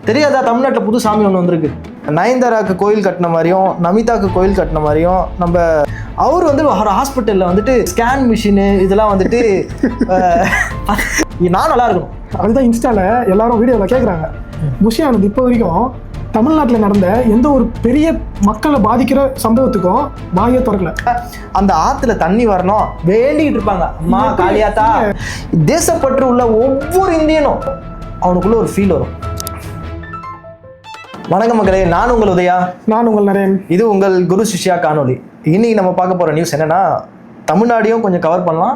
தெரியாதா? தமிழ்நாட்டில் புது சாமி ஒன்று வந்திருக்கு. நயன்தாராக்கு கோயில் கட்டின மாதிரியும் நமிதாக்கு கோயில் கட்டின மாதிரியும் நம்ம அவர் வந்து ஒரு ஹாஸ்பிட்டலில் வந்துட்டு ஸ்கேன் மிஷினு இதெல்லாம் வந்துட்டு நான் நல்லா இருக்கணும். அதுதான் இன்ஸ்டாவில் எல்லாரும் வீடியோவில் கேட்குறாங்க. புஷியானது இப்போ வரைக்கும் தமிழ்நாட்டில் நடந்த எந்த ஒரு பெரிய மக்களை பாதிக்கிற சம்பவத்துக்கும் வாயை திறக்கல. அந்த ஆற்றுல தண்ணி வரணும் வேண்டிக்கிட்டு இருப்பாங்க. அம்மா காளியாத்தா. தேசப்பற்று உள்ள ஒவ்வொரு இந்தியனும் அவனுக்குள்ள ஒரு ஃபீல் வரும். வணக்கம் மக்களே, நான் உங்கள் உதயா. நான் உங்கள் நரேன். இது உங்கள் குரு சிஷ்யா காணொலி. இன்னைக்கு நம்ம பார்க்க போகிற நியூஸ் என்னன்னா, தமிழ்நாடையும் கொஞ்சம் கவர் பண்ணலாம்,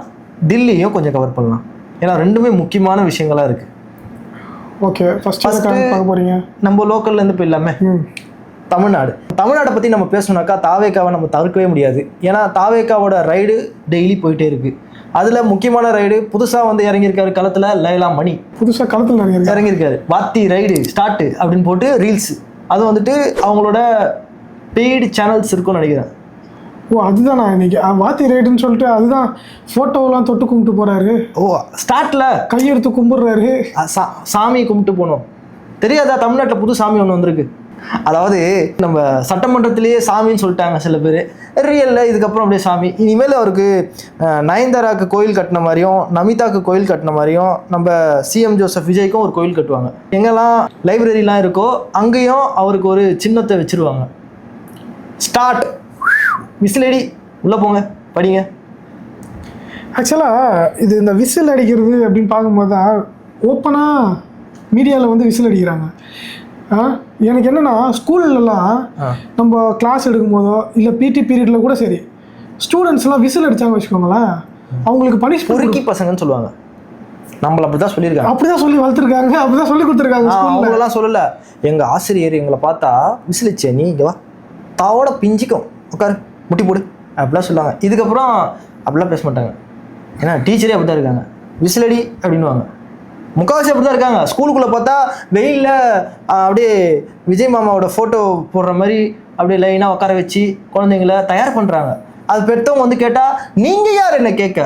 டில்லியும் கொஞ்சம் கவர் பண்ணலாம். ஏன்னா ரெண்டுமே முக்கியமான விஷயங்களாக இருக்குது. ஓகே, ஃபர்ஸ்ட் பார்க்க போறீங்க. நம்ம லோக்கல்லேருந்து போயிடலாமே. தமிழ்நாடை பற்றி நம்ம பேசணுனாக்கா தாவேக்காவை நம்ம தவிர்க்கவே முடியாது. ஏன்னா தாவேக்காவோட ரைடு டெய்லி போயிட்டே இருக்குது. அதில் முக்கியமான ரைடு புதுசாக வந்து இறங்கியிருக்காரு களத்தில். லைலா மணி புதுசாக களத்தில் இறங்கியிருக்காரு. வாத்தி ரைடு ஸ்டார்ட்டு அப்படின்னு போட்டு ரீல்ஸ். அது வந்துட்டு அவங்களோட பெய்டு சேனல்ஸ் இருக்குன்னு நினைக்கிறேன். ஓ, அதுதான் நான் இன்னைக்கு வாத்தி ரைடுன்னு சொல்லிட்டு அதுதான் ஃபோட்டோவெல்லாம் தொட்டு கும்பிட்டு போகிறாரு. ஓ, ஸ்டார்ட்டில் கையெடுத்து கும்பிட்றாரு. சாமி கும்பிட்டு போனோம். தெரியாதா? தமிழ்நாட்டில் புது சாமி ஒன்று வந்திருக்கு. அதாவது நம்ம சட்டமன்றத்திலேயே சாமின்னு சொல்லிட்டாங்க சில பேர். ரியலில் இதுக்கப்புறம் அப்படியே சாமி. இனிமேல் அவருக்கு நயன்தாராக்கு கோயில் கட்டின மாதிரியும் நமிதாக்கு கோயில் கட்டின மாதிரியும் நம்ம சிஎம் ஜோசப் விஜய்க்கும் ஒரு கோயில் கட்டுவாங்க. எங்கெல்லாம் லைப்ரரிலாம் இருக்கோ அங்கேயும் அவருக்கு ஒரு சின்னத்தை வச்சுருவாங்க. ஸ்டார்ட் விசிலடி உள்ளே போங்க படிங்க. ஆக்சுவலாக இது இந்த விசில் அடிக்கிறது அப்படின்னு பார்க்கும்போது தான் ஓப்பனாக மீடியாவில் வந்து விசில் அடிக்கிறாங்க. எனக்கு என்னென்னா, ஸ்கூல்லலாம் நம்ம கிளாஸ் எடுக்கும் போதோ இல்லை பிடி பீரியடில் கூட சரி, ஸ்டூடெண்ட்ஸ்லாம் விசில் அடித்தாங்க வச்சுக்கோங்களேன், அவங்களுக்கு பனிஷ்மெண்ட். பொறுக்கி பசங்கன்னு சொல்லுவாங்க. நம்மளை அப்படி தான் சொல்லியிருக்காங்க. அப்படி தான் சொல்லி வளர்த்துருக்காங்க, அப்படி தான் சொல்லி கொடுத்துருக்காங்க. அவங்களெல்லாம் சொல்லலை. எங்கள் ஆசிரியர் எங்களை பார்த்தா விசிலிச்சே நீ இங்கே வா தாவோட பிஞ்சிக்கும் உட்காரு முட்டி போடு அப்படிலாம் சொல்லுவாங்க. இதுக்கப்புறம் அப்படிலாம் பேச மாட்டாங்க. ஏன்னா டீச்சரே அப்படி தான் இருக்காங்க. விசிலடி அப்படின்வாங்க. முக்கால்வாசி அப்படி தான் இருக்காங்க. ஸ்கூலுக்குள்ளே பார்த்தா வெயிலில் அப்படியே விஜய் மாமாவோட ஃபோட்டோ போடுற மாதிரி அப்படியே லைனாக உட்கார வச்சு குழந்தைங்கள தயார் பண்ணுறாங்க. அது பெற்றவங்க வந்து கேட்டால் நீங்கள் யார் என்ன கேட்க?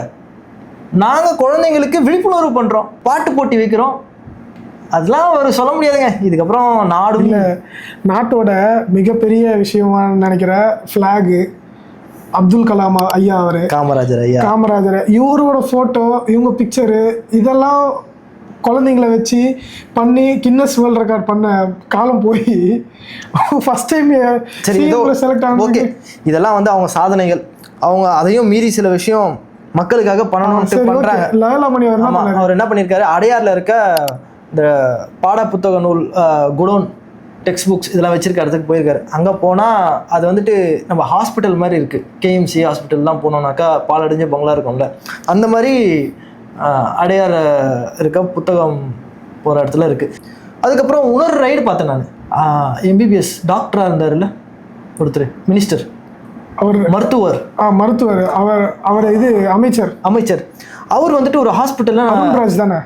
நாங்கள் குழந்தைங்களுக்கு விழிப்புணர்வு பண்ணுறோம், பாட்டு போட்டி வைக்கிறோம். அதெல்லாம் ஒரு சொல்ல முடியாதுங்க. இதுக்கப்புறம் நாட்டோட மிகப்பெரிய விஷயமா நினைக்கிற ஃப்ளாகு அப்துல் கலாம் ஐயா, அவர் காமராஜர் இவரோட ஃபோட்டோ, இவங்க பிக்சரு, இதெல்லாம் குழந்தைங்கள வச்சு பண்ணி கின்னஸ் வேர்ல்ட் ரெக்கார்ட் பண்ண காலம் போய் ஃபர்ஸ்ட் டைம் செலக்ட் ஆகும். ஓகே, இதெல்லாம் வந்து அவங்க சாதனைகள். அவங்க அதையும் மீறி சில விஷயம் மக்களுக்காக பண்ணணும்னு பண்றாங்க. லைலா மணி அவர் என்ன பண்ணியிருக்காரு, அடையார்ல இருக்க இந்த பாட புத்தக நூல் குடோன் டெக்ஸ்ட் புக்ஸ் இதெல்லாம் வச்சிருக்க இடத்துக்கு போயிருக்காரு. அங்கே போனால் அது வந்துட்டு நம்ம ஹாஸ்பிட்டல் மாதிரி இருக்குது. கேஎம்சி ஹாஸ்பிட்டல்லாம் போனோம்னாக்கா பாலடைஞ்ச பங்களா இருக்கும்ல, அந்த மாதிரி அடையார் இருக்க புத்தகம் போகிற இடத்துல இருக்குது. அதுக்கப்புறம் இன்னொரு ரைடு பார்த்தேன் நான். எம்பிபிஎஸ் டாக்டராக இருந்தார்ல ஒருத்தர், மினிஸ்டர், அவர் மருத்துவர், அவர் இது அமைச்சர். அவர் வந்துட்டு ஒரு ஹாஸ்பிட்டலில் அருண்ராஜ் தானே?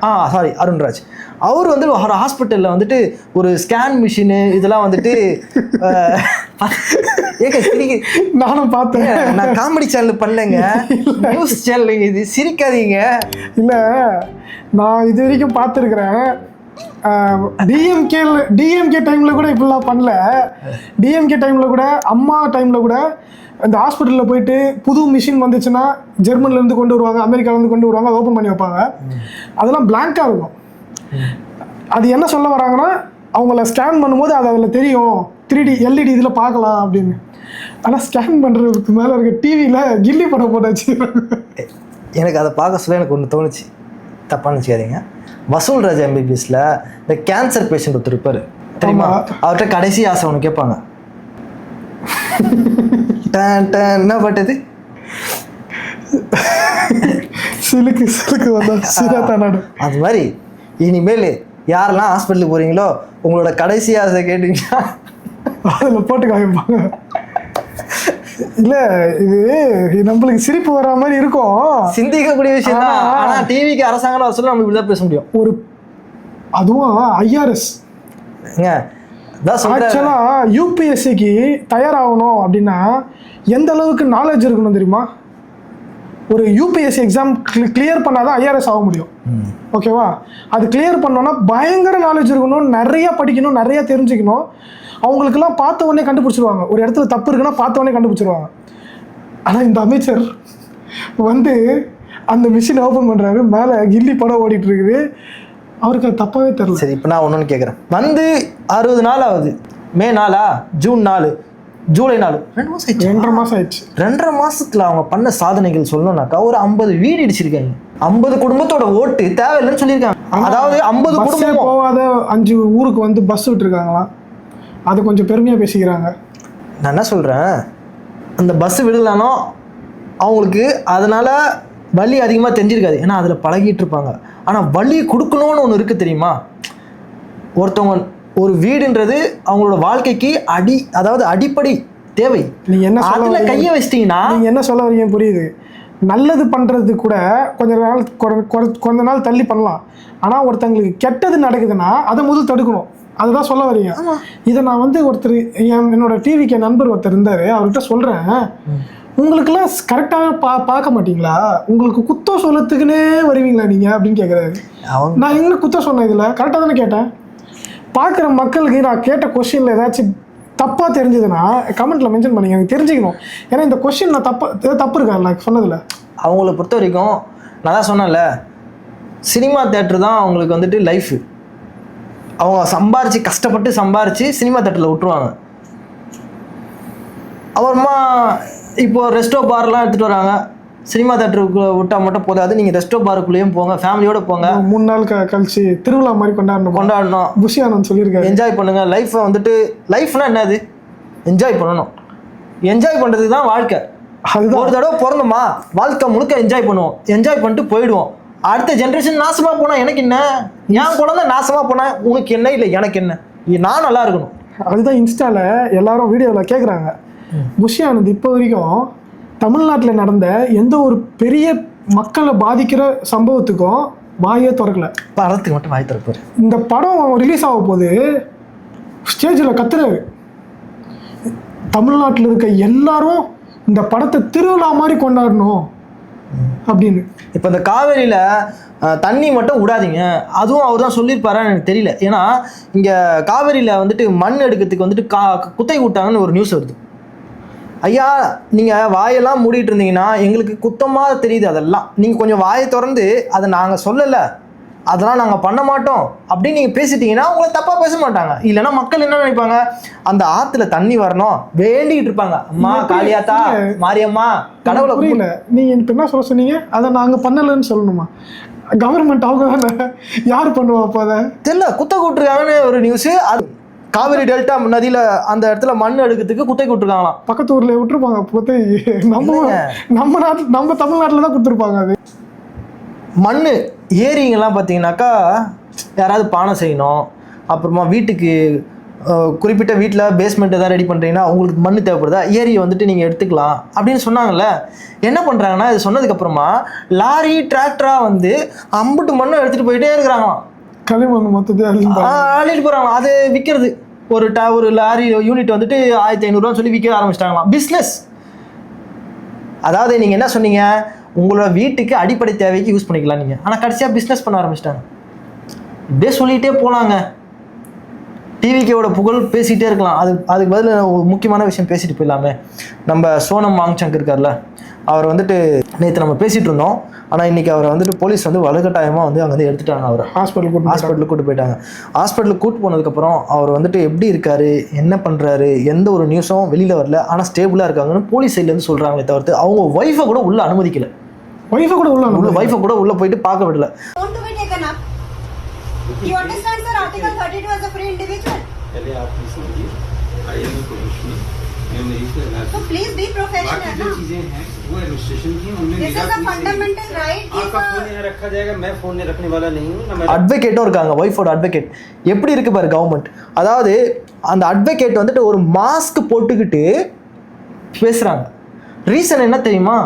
அருண்ராஜ். அவர் வந்து ஒரு ஹாஸ்பிட்டலில் வந்துட்டு ஒரு ஸ்கேன் மிஷினு இதெல்லாம் வந்துட்டு நானும் பார்த்தேன். நான் காமெடி சேனல் பண்ணலைங்க, நியூஸ் சேனல். இது சிரிக்காதீங்க. இல்லை, நான் இது வரைக்கும் பார்த்துருக்குறேன். டிஎம்கே டைமில் கூட இப்படிலாம் பண்ணல. டிஎம்கே டைமில் கூட, அம்மா டைமில் கூட இந்த ஹாஸ்பிட்டலில் போயிட்டு புது மிஷின் வந்துச்சுன்னா ஜெர்மனிலேருந்து கொண்டு வருவாங்க, அமெரிக்காவிலேருந்து கொண்டு வருவாங்க, அதை ஓப்பன் பண்ணி வைப்பாங்க. அதெல்லாம் பிளாங்காக இருக்கும். அது என்ன சொல்ல வராங்கன்னா, அவங்கள ஸ்கேன் பண்ணும்போது அது அதில் தெரியும், 3D LED இதில் பார்க்கலாம் அப்படின்னு. ஆனால் ஸ்கேன் பண்ணுறதுக்கு மேலே இருக்க டிவியில் கில்லி படம் போட்டாச்சு. எனக்கு அதை பார்க்க சொல்ல எனக்கு ஒன்று தோணுச்சு, தப்பான்னு வச்சுக்காதீங்க. வசூல் ராஜா எம்பிபிஎஸ்ல இந்த கேன்சர் பேஷண்ட் ஒருத்தர் இருப்பார் தெரியுமா? அவர்கிட்ட கடைசி ஆசை ஒன்று கேட்பாங்க. என்ன பட்டது சிலுக்கு வந்தா அது மாதிரி இனிமேல் யாரெல்லாம் ஹாஸ்பிட்டலுக்கு போறீங்களோ உங்களோட கடைசி ஆசை கேட்டீங்கன்னா அதில் போட்டு காமிப்பாங்க. இல்லை, இது நம்மளுக்கு சிரிப்பு வர மாதிரி இருக்கும், சிந்திக்கக்கூடிய விஷயம் தான். ஆனால் டிவிக்கு அரசாங்கம் வர சொல்ல நம்ம இப்படிதான் பேச முடியும். ஒரு அதுவும் ஐஆர்எஸ் ஆக்சுவலாக யூபிஎஸ்சிக்கு தயாராகணும் அப்படின்னா எந்த அளவுக்கு நாலேஜ் இருக்கணும் தெரியுமா? ஒரு யூபிஎஸ்சி எக்ஸாம் கிளியர் பண்ணாதான் ஐஆர்எஸ் ஆக முடியும். ஓகேவா? அது கிளியர் பண்ணோன்னா பயங்கர நாலேஜ் இருக்கணும், நிறையா படிக்கணும், நிறையா தெரிஞ்சுக்கணும். அவங்களுக்கெல்லாம் பார்த்த உடனே கண்டுபிடிச்சிருவாங்க. ஒரு இடத்துல தப்பு இருக்குன்னா பார்த்த உடனே கண்டுபிடிச்சிருவாங்க. ஆனால் இந்த அமைச்சர் வந்து அந்த மிஷின் ஓப்பன் பண்ணுறாரு, மேலே கில்லி படம் ஓடிட்டு இருக்குது, அவருக்கு அது தப்பாகவே தெரியல. சரி, இப்போ நான் ஒன்று கேட்குறேன். வந்து 60 நாள் ஆகுது. மே 4, ஜூன் 4, ஜூலை 4, 2 மாதம் ஆயிடுச்சு. 2.5 மாதம் ஆயிடுச்சு. 2.5 மாதத்தில் அவங்க பண்ண சாதனைகள் சொல்லணும்னாக்கா ஒரு 50 வீடு இடிச்சிருக்காங்க. 50 குடும்பத்தோட ஓட்டு தேவையில்லைன்னு சொல்லியிருக்காங்க. அதாவது 50 குடும்பம் போகாத 5 ஊருக்கு வந்து பஸ் விட்டுருக்காங்களாம். அது கொஞ்சம் பெருமையாக பேசிக்கிறாங்க. நான் என்ன சொல்கிறேன், அந்த பஸ்ஸு விடலானோ அவங்களுக்கு அதனால் வலி அதிகமாக தெரிஞ்சிருக்காது, ஏன்னா அதில் பழகிட்டு இருப்பாங்க. ஆனால் வலி கொடுக்கணும்னு ஒன்று இருக்குது தெரியுமா? ஒருத்தவங்க ஒரு வீடுன்றது அவங்களோட வாழ்க்கைக்கு அதாவது அடிப்படை தேவை. நீங்கள் என்ன சொல்ல கையை வச்சிட்டிங்கன்னா நீங்கள் என்ன சொல்ல வரீங்க புரியுது. நல்லது பண்ணுறது கூட கொஞ்ச நாள் தள்ளி பண்ணலாம். ஆனால் ஒருத்தங்களுக்கு கெட்டது நடக்குதுன்னா அதை முதல் தடுக்கணும். அதுதான் சொல்ல வரீங்க. இதை நான் வந்து ஒருத்தர் என்னோட டிவிக்கு நண்பர் ஒருத்தர் இருந்தார், அவர்கிட்ட சொல்கிறேன், உங்களுக்கெல்லாம் கரெக்டாக பார்க்க மாட்டீங்களா? உங்களுக்கு குத்தம் சொல்லத்துக்குன்னே வருவீங்களா நீங்கள் அப்படின்னு கேட்குறாரு. நான் இன்னும் குத்தம் சொன்னேன், இதில் கரெக்டாக தானே கேட்டேன். பார்க்குற மக்களுக்கு நான் கேட்ட கொஸ்டினில் ஏதாச்சும் தப்பாக தெரிஞ்சதுன்னா கமெண்ட்டில் மென்ஷன் பண்ணிங்க, எனக்கு தெரிஞ்சுக்கணும். ஏன்னா இந்த கொஸ்டின் நான் தப்பு இருக்கார்ல சொன்னதில்ல. அவங்கள பொறுத்த வரைக்கும் நான் தான் சொன்னேன்ல, சினிமா தேட்டர் தான் அவங்களுக்கு வந்துட்டு லைஃபு. அவங்க கஷ்டப்பட்டு சம்பாரித்து சினிமா தேட்டரில் விட்டுருவாங்க. அப்புறமா இப்போது ரெஸ்டோ பார்லாம் எடுத்துகிட்டு வராங்க. சினிமா தேட்டருக்கு விட்டால் மட்டும் போதாது, நீங்கள் ரெஸ்டோ பாருக்குள்ளேயும் போங்க, ஃபேமிலியோடு போங்க. 3 நாள் கழிச்சு திருவிழா மாதிரி கொண்டாடணும். புஷி ஆனந்த் சொல்லியிருக்காரு, என்ஜாய் பண்ணுங்கள் லைஃப்பை. வந்துட்டு லைஃப்னா என்னது? என்ஜாய் பண்ணணும். என்ஜாய் பண்ணுறதுக்கு தான் வாழ்க்கை. அதுதான் ஒரு தடவை பிறந்தோமா, வாழ்க்கை முழுக்க என்ஜாய் பண்ணுவோம். என்ஜாய் பண்ணிட்டு போயிடுவோம். அடுத்த ஜென்ரேஷன் நாசமாக போனால் எனக்கு என்ன? என் குழந்தை நாசமாக போனால் உனக்கு என்ன? இல்லை எனக்கு என்ன? நான் நல்லா இருக்கணும். அதுதான் இன்ஸ்டாவில் எல்லாரும் வீடியோவில் கேட்குறாங்க. புஷி ஆனந்த் இப்போ வரைக்கும் தமிழ்நாட்டில் நடந்த எந்த ஒரு பெரிய மக்களை பாதிக்கிற சம்பவத்துக்கும் வாயே திறக்கல. படத்துக்கு மட்டும் வாய் திறப்பாரு. இந்த படம் ரிலீஸ் ஆக போது ஸ்டேஜில் கத்துறாரு, தமிழ்நாட்டில் இருக்க எல்லாரும் இந்த படத்தை திருவிழா மாதிரி கொண்டாடணும் அப்படின்னு. இப்போ இந்த காவேரியில் தண்ணி மட்டும் விடாதீங்க, அதுவும் அவர் தான் சொல்லியிருப்பாரான்னு எனக்கு தெரியல. ஏன்னா இங்கே காவேரியில் வந்துட்டு மண் எடுக்கிறதுக்கு வந்துட்டு குத்தை விட்டாங்கன்னு ஒரு நியூஸ் வருது. ஐயா, நீங்கள் வாயெல்லாம் மூடிட்டு இருந்தீங்கன்னா எங்களுக்கு குத்தமாக தெரியுது. அதெல்லாம் நீங்கள் கொஞ்சம் வாயை திறந்து அதை நாங்கள் சொல்லலை, அதெல்லாம் நாங்கள் பண்ண மாட்டோம் அப்படின்னு நீங்கள் பேசிட்டீங்கன்னா உங்களை தப்பாக பேச மாட்டாங்க. இல்லைன்னா மக்கள் என்ன நினைப்பாங்க, அந்த ஆற்றுல தண்ணி வரணும் வேண்டிக்கிட்டு இருப்பாங்க. அம்மா காளியாத்தா, மாரியம்மா, கடவுளை. புரியல, நீங்கள் இப்போ என்ன சொல்ல சொன்னீங்க? அதை நாங்கள் பண்ணலைன்னு சொல்லணுமா? கவர்மெண்ட் அவங்க தானே, யார் பண்ணுவா? அப்போ அதை தெரியல, குத்த கூட்டுருக்காங்கன்னு ஒரு நியூஸு. அது காவிரி டெல்டா நதியில் அந்த இடத்துல மண் எடுக்கிறதுக்கு குத்தை கூட்டிருக்காங்களாம். பக்கத்து ஊரில் விட்டுருப்பாங்க குத்தை. நம்ம நாட்டில், நம்ம தமிழ்நாட்டில் தான் கொடுத்துருப்பாங்க. அது மண் ஏரிங்கெல்லாம் பார்த்தீங்கன்னாக்கா யாராவது பானை செய்யணும், அப்புறமா வீட்டுக்கு குறிப்பிட்ட வீட்டில் பேஸ்மெண்ட் எதாவது ரெடி பண்ணுறீங்கன்னா உங்களுக்கு மண் தேவைப்படுதா, ஏரியை வந்துட்டு நீங்கள் எடுத்துக்கலாம் அப்படின்னு சொன்னாங்கல்ல. என்ன பண்ணுறாங்கன்னா, இது சொன்னதுக்கப்புறமா லாரி டிராக்டராக வந்து அம்புட்டு மண்ணை எடுத்துகிட்டு போயிட்டே இருக்கிறாங்களாம். களிமண் மொத்தத்தை அள்ளிட்டு போகிறாங்களாம். அது விற்கிறது ஒரு லாரி யூனிட் வந்துட்டு 1500 சொல்லி விற்க ஆரம்பிச்சிட்டாங்களாம். பிஸ்னஸ். அதாவது நீங்கள் என்ன சொன்னீங்க, உங்களோட வீட்டுக்கு அடிப்படை தேவைக்கு யூஸ் பண்ணிக்கலாம் நீங்கள், ஆனால் கடைசியாக பிஸ்னஸ் பண்ண ஆரம்பிச்சிட்டாங்க. இப்படியே சொல்லிகிட்டே போகலாங்க. டிவிக்கோட புகழ் பேசிகிட்டே இருக்கலாம். அதுக்கு பதில் ஒரு முக்கியமான விஷயம் பேசிட்டு போயிடலாமே. நம்ம சோனம் வாங்சங்க் இருக்கார்ல, அவர் வந்துட்டு நேற்று நம்ம பேசிகிட்டு இருந்தோம். ஆனால் இன்றைக்கி அவரை வந்துட்டு போலீஸ் வந்து வலுக்கட்டாயமாக வந்து அங்கே வந்து எடுத்துட்டாங்க. அவரை ஹாஸ்பிட்டலுக்கு கூட்டு போயிட்டாங்க. ஹாஸ்பிட்டலுக்கு கூட்டு போனதுக்கப்புறம் அவர் வந்துட்டு எப்படி இருக்காரு, என்ன பண்ணுறாரு, எந்த ஒரு நியூஸும் வெளியில் வரல. ஆனால் ஸ்டேபிளாக இருக்காங்கன்னு போலீஸ் சைட்லேருந்து சொல்கிறாங்களே தவிர்த்து அவங்க ஒய்ஃபை கூட உள்ளே அனுமதிக்கல. ஒய்ஃபை கூட உள்ளே போயிட்டு பார்க்க விடல. You understand, sir? Article 32 as a free individual. पहले आप प्लीज समझिए, आई एम प्रोफेशनल, मैं मेरी से So please be professional. बाकी जो चीजें हैं वो एडमिनिस्ट्रेशन की, उनमें This is a fundamental right. आपका फोन यहाँ रखा जाएगा, मैं फोन नहीं रखने वाला नहीं हूँ ना। मैं அட்வொகேட்டும் இருக்காங்க, ஒய்ஃபோட அட்வொகேட். எப்படி இருக்கு பாரு கவர்மெண்ட். அதாவது அந்த அட்வொகேட் வந்துட்டு ஒரு மாஸ்க் போட்டுக்கிட்டு பேசுறாங்க. ரீசன் என்ன தெரியுமா?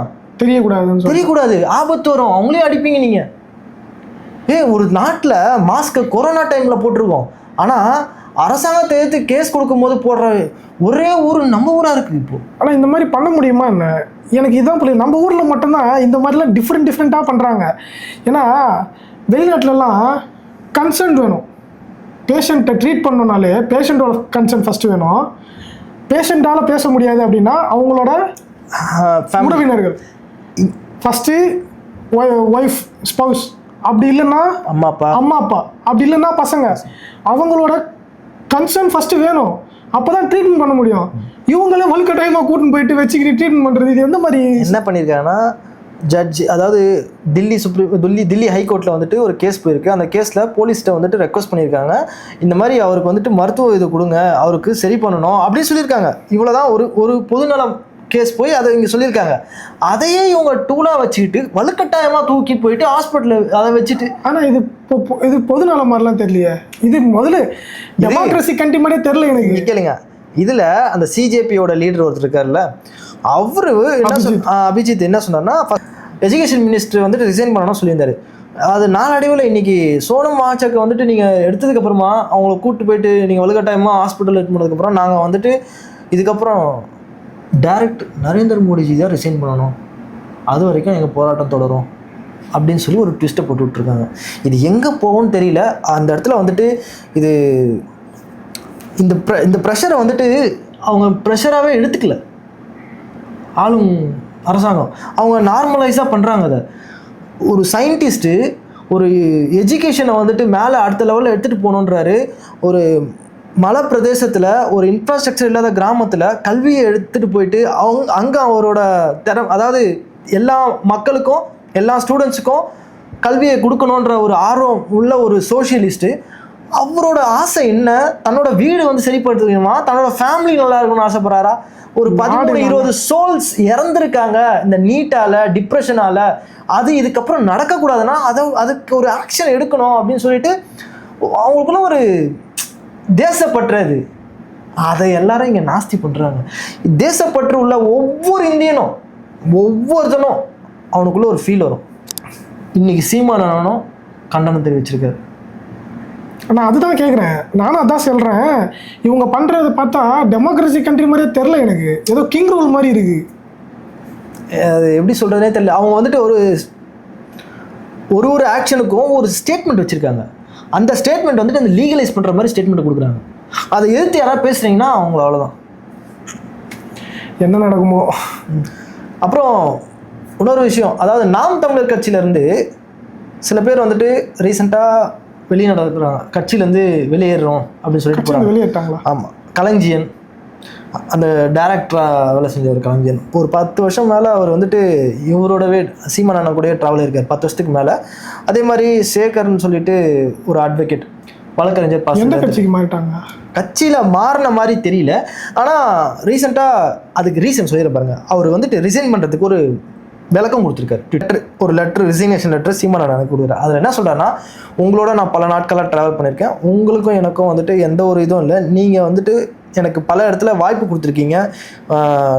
தெரியக்கூடாது, ஆபத்து வரும், அவங்களே அடிப்பீங்க நீங்கள். ஒரு நாட்டில் மாஸ்க்கு கொரோனா டைமில் போட்டிருக்கோம், ஆனால் அரசாங்கத்தை எடுத்து கேஸ் கொடுக்கும்போது போடுற ஒரே ஊர் நம்ம ஊராக இருக்குது இப்போ. ஆனால் இந்த மாதிரி பண்ண முடியுமா என்ன? எனக்கு இதான் புரியுது. நம்ம ஊரில் மட்டும்தான் இந்த மாதிரிலாம் டிஃப்ரெண்ட்டாக பண்ணுறாங்க. ஏன்னா வெளிநாட்டிலலாம் கன்சென்ட் வேணும். பேஷண்ட்டை ட்ரீட் பண்ணணுனாலே பேஷண்ட்டோட கன்சென்ட் ஃபஸ்ட்டு வேணும். பேஷண்ட்டால் பேச முடியாது அப்படின்னா அவங்களோட உறவினர்கள் ஃபஸ்ட்டு, ஒய்ஃப், ஸ்பவுஸ், அப்படி இல்லைன்னா அம்மா அப்பா, அப்படி இல்லைன்னா பசங்க, அவங்களோட கன்சர்ன் ஃபஸ்ட்டு வேணும். அப்போ தான் ட்ரீட்மெண்ட் பண்ண முடியும். இவங்களே வலுக்கட்டாயமாக கூட்டின்னு போயிட்டு வச்சுக்கிட்டு ட்ரீட்மெண்ட் பண்ணுறது இது எந்த மாதிரி? என்ன பண்ணியிருக்காங்கன்னா ஜட்ஜ், அதாவது தில்லி ஹைகோர்ட்டில் வந்துட்டு ஒரு கேஸ் போயிருக்கு. அந்த கேஸில் போலீஸ்கிட்ட வந்துட்டு ரெக்வஸ்ட் பண்ணியிருக்காங்க, இந்த மாதிரி அவருக்கு வந்துட்டு மருத்துவ இது கொடுங்க, அவருக்கு சரி பண்ணணும் அப்படின்னு சொல்லியிருக்காங்க. இவ்வளோதான் ஒரு பொதுநலம் கேஸ் போய் அதை இங்கே சொல்லியிருக்காங்க. அதையே இவங்க டூலாக வச்சுக்கிட்டு வலுக்கட்டாயமாக தூக்கி போயிட்டு ஹாஸ்பிட்டலில் அதை வச்சுட்டு. ஆனால் இது பொதுநல மாதிரிலாம் தெரியலையே. இது முதல்ல டெமோக்ரஸி கண்டி மாதிரியே தெரியல எனக்கு. கேளுங்க, இதில் அந்த சிஜேபியோட லீடர் ஒருத்தர் இருக்கார்ல, அவரு என்ன அபிஜித் என்ன சொன்னார்னா, எஜுகேஷன் மினிஸ்டர் வந்துட்டு ரிசைன் பண்ணணும்னு சொல்லியிருந்தாரு. அது நாளடைவில் இன்னைக்கு சோனம் வாங்சுக்கை வந்துட்டு நீங்கள் எடுத்ததுக்கப்புறமா அவங்கள கூப்பிட்டு போயிட்டு நீங்கள் வலுக்கட்டாயமாக ஹாஸ்பிட்டல் எடுத்து போனதுக்கப்புறம் நாங்கள் வந்துட்டு இதுக்கப்புறம் டைரக்ட் நரேந்திர மோடிஜி தான் ரிசைன் பண்ணணும், அது வரைக்கும் எங்கள் போராட்டம் தொடரும் அப்படின்னு சொல்லி ஒரு ட்விஸ்ட்டை போட்டு விட்ருக்காங்க. இது எங்கே போகும்னு தெரியல. அந்த இடத்துல வந்துட்டு இது இந்த ப்ரெஷரை வந்துட்டு அவங்க ப்ரெஷராகவே எடுத்துக்கல ஆளும் அரசாங்கம். அவங்க நார்மலைஸாக பண்ணுறாங்க. அதை ஒரு சயின்டிஸ்ட்டு ஒரு எஜுகேஷனை வந்துட்டு மேலே அடுத்த லெவலில் எடுத்துகிட்டு போகணுன்றாரு. ஒரு மலை பிரதேசத்தில் ஒரு இன்ஃப்ராஸ்ட்ரக்சர் இல்லாத கிராமத்தில் கல்வியை எடுத்துகிட்டு போயிட்டு அங்கே அவரோட அதாவது எல்லா மக்களுக்கும் எல்லா ஸ்டூடெண்ட்ஸுக்கும் கல்வியை கொடுக்கணுன்ற ஒரு ஆர்வம் உள்ள ஒரு சோஷியலிஸ்ட்டு. அவரோட ஆசை என்ன? தன்னோட வீடு வந்து சரிப்படுத்தணுமா, தன்னோட ஃபேமிலி நல்லா இருக்கணும்னு ஆசைப்படுறாரா? ஒரு 13-20 சோல்ஸ் இறந்துருக்காங்க இந்த நீட்டால், டிப்ரெஷனால். அது இதுக்கப்புறம் நடக்கக்கூடாதுன்னா அதுக்கு ஒரு ஆக்ஷன் எடுக்கணும் அப்படின்னு சொல்லிட்டு அவங்களுக்குள்ள ஒரு தேசப்பற்றது. அதை எல்லாரும் இங்கே நாஸ்தி பண்ணுறாங்க. தேசப்பற்று உள்ள ஒவ்வொரு இந்தியனும் ஒவ்வொருத்தனும் அவனுக்குள்ள ஒரு ஃபீல் வரும். இன்னைக்கு சீமானும் கண்டனம் தெரிவிச்சிருக்காரு. நான் அதுதான் கேட்குறேன். நானும் அதான் சொல்கிறேன். இவங்க பண்ணுறத பார்த்தா டெமோக்ரஸி கண்ட்ரி மாதிரியே தெரில எனக்கு. ஏதோ கிங் ரூல் மாதிரி இருக்குது. அது எப்படி சொல்கிறதுனே தெரியல. அவங்க வந்துட்டு ஒரு ஆக்ஷனுக்கும் ஒரு ஸ்டேட்மெண்ட் வச்சுருக்காங்க. அந்த ஸ்டேட்மெண்ட் வந்துட்டு அந்த லீகலைஸ் பண்ணுற மாதிரி ஸ்டேட்மெண்ட் கொடுக்குறாங்க. அதை எதிர்த்து யாராவது பேசுகிறீங்கன்னா அவங்கள அவ்வளோதான், என்ன நடக்குமோ. அப்புறம் இன்னொரு விஷயம், அதாவது நாம் தமிழர் கட்சியிலேருந்து சில பேர் வந்துட்டு ரீசெண்டாக வெளியே நடக்கிறாங்க, கட்சியிலேருந்து வெளியேறோம் அப்படின்னு சொல்லிட்டு போகிறாங்க. வெளியேட்டாங்களா? ஆமாம். கலைஞன், அந்த டைரக்டராக வேலை செஞ்சவர் கலைஞன், ஒரு 10 வருஷம் மேலே அவர் வந்துட்டு இவரோடவே சீமானண்ணா கூடயே ட்ராவல் இருக்கார் 10 வருஷத்துக்கு மேலே. அதே மாதிரி சேகர்னு சொல்லிட்டு ஒரு அட்வொகேட் வழக்கறிஞர் கட்சிக்கு மாறிட்டாங்க. கட்சியில் மாறின மாதிரி தெரியல. ஆனால் ரீசெண்டாக அதுக்கு ரீசன் சொல்லிட பாருங்க. அவர் வந்துட்டு ரிசைன் பண்ணுறதுக்கு ஒரு விளக்கம் கொடுத்துருக்காரு. ஒரு லெட்ரு, ரிசைனேஷன் லெட்ரு சீமானண்ணா கொடுக்குறாரு. அதில் என்ன சொல்கிறாருன்னா, உங்களோட நான் பல நாட்களாக ட்ராவல் பண்ணியிருக்கேன், உங்களுக்கும் எனக்கும் வந்துட்டு எந்த ஒரு இதுவும் இல்லை, நீங்கள் வந்துட்டு எனக்கு பல இடத்துல வாய்ப்பு கொடுத்துருக்கீங்க.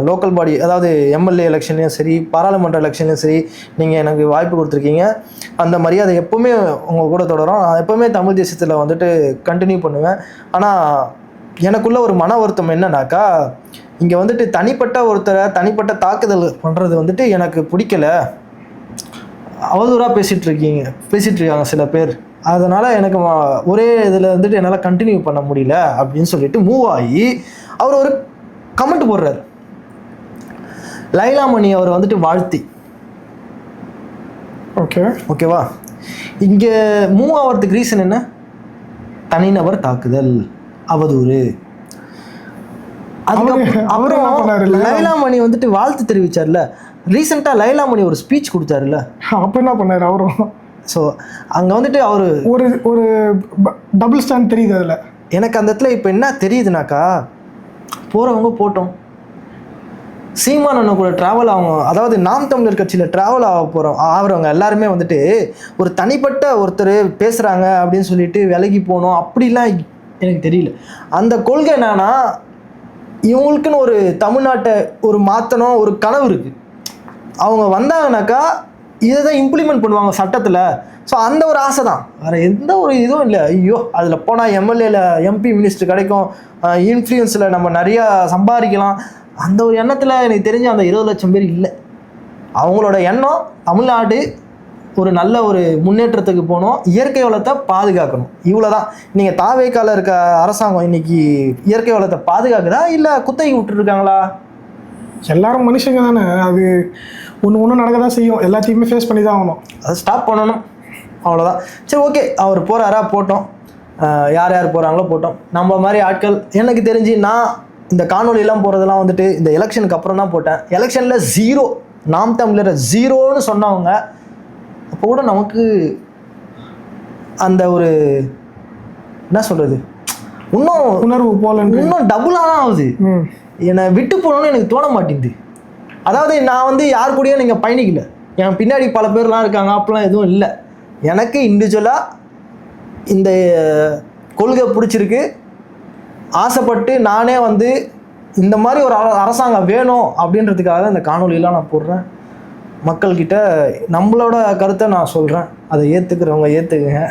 லோக்கல் பாடி, அதாவது எம்எல்ஏ எலெக்ஷன்லையும் சரி, பாராளுமன்ற எலெக்ஷன்லையும் சரி, நீங்கள் எனக்கு வாய்ப்பு கொடுத்துருக்கீங்க. அந்த மரியாதை எப்போவுமே உங்கள் கூட தொடரும். நான் எப்போவுமே தமிழ் தேசத்தில் வந்துட்டு கண்டினியூ பண்ணுவேன். ஆனால் எனக்குள்ள ஒரு மன வருத்தம் என்னன்னாக்கா, இங்கே வந்துட்டு தனிப்பட்ட தாக்குதல் பண்ணுறது வந்துட்டு எனக்கு பிடிக்கல, அவதூறாக பேசிகிட்டு இருக்காங்க சில பேர். அதனால் எனக்கு ஒரே இதில் வந்துட்டு என்னால் கண்டினியூ பண்ண முடியல அப்படின்னு சொல்லிட்டு மூவ் ஆகி அவர் ஒரு கமெண்ட் போடுறாரு. லைலாமணி அவர் வந்துட்டு வாழ்த்தி. ஓகேவா? இங்கே மூவ் ஆகிறதுக்கு ரீசன் என்ன? தனிநபர் தாக்குதல், அவதூறு. அதுக்கப்புறம் லைலாமணி வந்துட்டு வாழ்த்து தெரிவிச்சார்ல. ரீசெண்டாக லைலாமணி ஒரு ஸ்பீச் கொடுத்தாருல்ல, அப்போ என்ன பண்ணார் அவரும்? ஸோ அங்கே வந்துட்டு அவர் ஒரு டபுள் ஸ்டாண்ட் தெரியுது. அதில் எனக்கு அந்த இடத்துல இப்போ என்ன தெரியுதுனாக்கா, போகிறவங்க போட்டோம், சீமானண்ணா கூட ட்ராவல் ஆகும், அதாவது நாம் தமிழர் கட்சியில் ட்ராவல் ஆகிறவங்க எல்லாருமே வந்துட்டு ஒரு தனிப்பட்ட ஒருத்தர் பேசுகிறாங்க அப்படின்னு சொல்லிட்டு விலகி போகணும் அப்படிலாம் எனக்கு தெரியல. அந்த கொள்கை என்னன்னா, இவங்களுக்குன்னு ஒரு தமிழ்நாட்டை ஒரு மாற்றணும் ஒரு கனவு இருக்குது. அவங்க வந்தாங்கனாக்கா இதை தான் இம்ப்ளிமெண்ட் பண்ணுவாங்க சட்டத்தில். ஸோ அந்த ஒரு ஆசை தான், வேறு எந்த ஒரு இதுவும் இல்லை. ஐயோ அதில் போனால் எம்எல்ஏல எம்பி மினிஸ்டர் கிடைக்கும், இன்ஃப்ளூயன்ஸில் நம்ம நிறையா சம்பாதிக்கலாம், அந்த ஒரு எண்ணத்தில் எனக்கு தெரிஞ்ச அந்த 20 லட்சம் பேர் இல்லை. அவங்களோட எண்ணம் தமிழ்நாடு ஒரு நல்ல ஒரு முன்னேற்றத்துக்கு போகணும், இயற்கை வளத்தை பாதுகாக்கணும், இவ்வளோ தான். நீங்கள் தாவேக்கால இருக்க அரசாங்கம் இன்னைக்கு இயற்கை வளத்தை பாதுகாக்குதா இல்லை குத்தகை விட்டுருக்காங்களா? எல்லாரும் மனுஷங்க தானே, அது ஒன்று நடக்க தான் செய்யும், எல்லாத்தையுமே ஃபேஸ் பண்ணி தான் ஆகணும். அதை ஸ்டாப் பண்ணணும், அவ்வளோதான். சரி ஓகே, அவர் போகிறாரா போட்டோம், யார் யார் போகிறாங்களோ போட்டோம். நம்ம மாதிரி ஆட்கள் எனக்கு தெரிஞ்சு நான் இந்த காணொலியெல்லாம் போகிறதெல்லாம் வந்துட்டு இந்த எலெக்ஷனுக்கு அப்புறம் தான் போட்டேன். எலெக்ஷனில் 0, நாம் தமிழரை 0ன்னு சொன்னவங்க அப்போ கூட நமக்கு அந்த ஒரு என்ன சொல்கிறது, இன்னும் உணர்வு போல இன்னும் டபுளாக தான் ஆகுது. என்னை விட்டு போகணுன்னு எனக்கு தோண மாட்டேங்குது. அதாவது நான் வந்து யார் கூடயும் நீங்கள் பயணிக்கல, என் பின்னாடி பல பேர்லாம் இருக்காங்க, அப்படிலாம் எதுவும் இல்லை. எனக்கு இண்டிவிஜுவலாக இந்த கொள்கை பிடிச்சிருக்கு, ஆசைப்பட்டு நானே வந்து இந்த மாதிரி ஒரு அரசாங்கம் வேணும் அப்படின்றதுக்காக இந்த காணொலியெல்லாம் நான் போடுறேன். மக்கள்கிட்ட நம்மளோட கருத்தை நான் சொல்கிறேன், அதை ஏற்றுக்கிறவங்க ஏற்றுக்குங்க,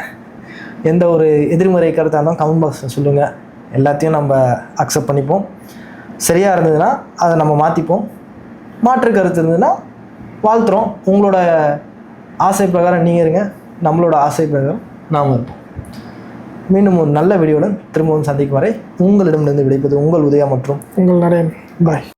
எந்த ஒரு எதிர்மறை கருத்தாக இருந்தாலும் கமெண்ட் பாக்ஸில் சொல்லுங்கள், எல்லாத்தையும் நம்ம அக்செப்ட் பண்ணிப்போம். சரியாக இருந்ததுன்னா அதை நம்ம மாற்றிப்போம், மாற்று கருத்து இருந்ததுன்னா வாழ்த்துறோம். உங்களோட ஆசை பிரகாரம் நீங்கள் இருங்க, நம்மளோட ஆசை பிரகாரம் நாம் இருப்போம். மீண்டும் ஒரு நல்ல வீடியோவுடன் திரும்பவும் சந்திக்கும் வரை உங்களிடமிருந்து விடைப்பது உங்கள் உதயா மற்றும் உங்கள் நரேன். பாய்.